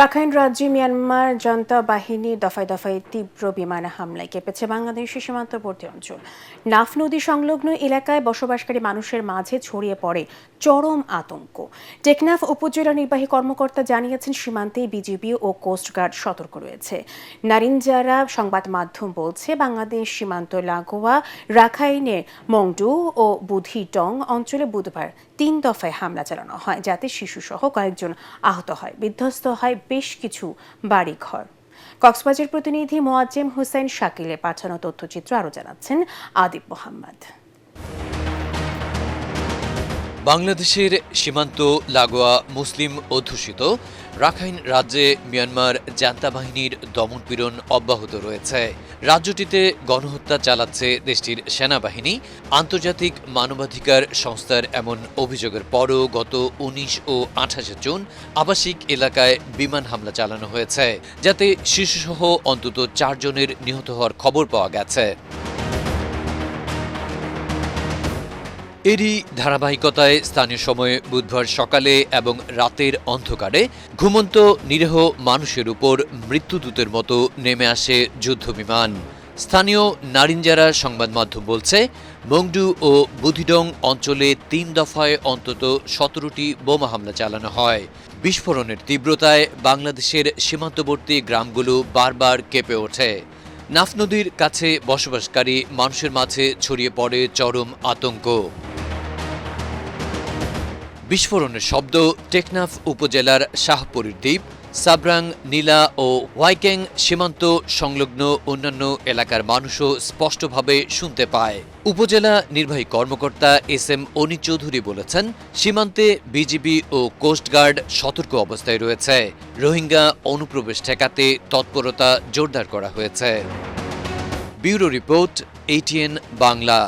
Rakhine রাজ্যে Myanmar junta বাহিনী দফায় দফায় তীব্র বিমান হামলায় কেঁপেছে বাংলাদেশের সীমান্তবর্তী অঞ্চল। নাফ নদী সংলগ্ন এলাকায় বসবাসকারী মানুষের মাঝে ছড়িয়ে পড়ে চরম আতঙ্ক। টেকনাফ উপজেলা নির্বাহী কর্মকর্তা জানিয়েছেন, সীমান্তে বিজিবি ও কোস্টগার্ড সতর্ক রয়েছে। নারিনজারা সংবাদ মাধ্যম বলছে, বাংলাদেশ সীমান্ত লাগোয়া রাখাইনের মংডু ও বুধিটং অঞ্চলে বুধবার 3 দফায় হামলা চালানো হয়, যাতে শিশুসহ কয়েকজন আহত হয়, বিধ্বস্ত হয় বেশ কিছু বাড়িঘর। কক্সবাজার প্রতিনিধি মোয়াজ্জেম হোসেন শাকিলের পাঠানো তথ্যচিত্র আরও জানাচ্ছেন আদিব মোহাম্মদ। বাংলাদেশের সীমান্ত লাগোয়া মুসলিম অধ্যুষিত রাখাইন রাজ্যে মিয়ানমার জান্তা বাহিনীর দমনপীড়ন অব্যাহত রয়েছে। রাজ্যটিতে গণহত্যা চালাচ্ছে দেশটির সেনাবাহিনী। আন্তর্জাতিক মানবাধিকার সংস্থার এমন অভিযোগের পরও গত 19 ও 28 জুন আবাসিক এলাকায় বিমান হামলা চালানো হয়েছে, যাতে শিশুসহ অন্তত 4 জনের নিহত হওয়ার খবর পাওয়া গেছে। এরই ধারাবাহিকতায় স্থানীয় সময়ে বুধবার সকালে এবং রাতের অন্ধকারে ঘুমন্ত নিরীহ মানুষের উপর মৃত্যুদূতের মতো নেমে আসে যুদ্ধবিমান। স্থানীয় নারিনজারা সংবাদ মাধ্যম বলছে, মংডু ও বুধিডং অঞ্চলে 3 দফায় অন্তত 17টি বোমা হামলা চালানো হয়। বিস্ফোরণের তীব্রতায় বাংলাদেশের সীমান্তবর্তী গ্রামগুলো বারবার কেঁপে ওঠে। নাফ নদীর কাছে বসবাসকারী মানুষের মাঝে ছড়িয়ে পড়ে চরম আতঙ্ক। বিস্ফোরণের শব্দ টেকনাফ উপজেলার শাহপুরীর দ্বীপ, সাবরাং, নীলা ও হোয়াইক্যাং সীমান্ত সংলগ্ন অন্যান্য এলাকার মানুষও স্পষ্টভাবে শুনতে পায়। উপজেলা নির্বাহী কর্মকর্তা এস.এম. অনি চৌধুরী বলেছেন, সীমান্তে বিজিবি ও কোস্টগার্ড সতর্ক অবস্থায় রয়েছে। রোহিঙ্গা অনুপ্রবেশ ঠেকাতে তৎপরতা জোরদার করা হয়েছে। Bureau report, ATN Bangla.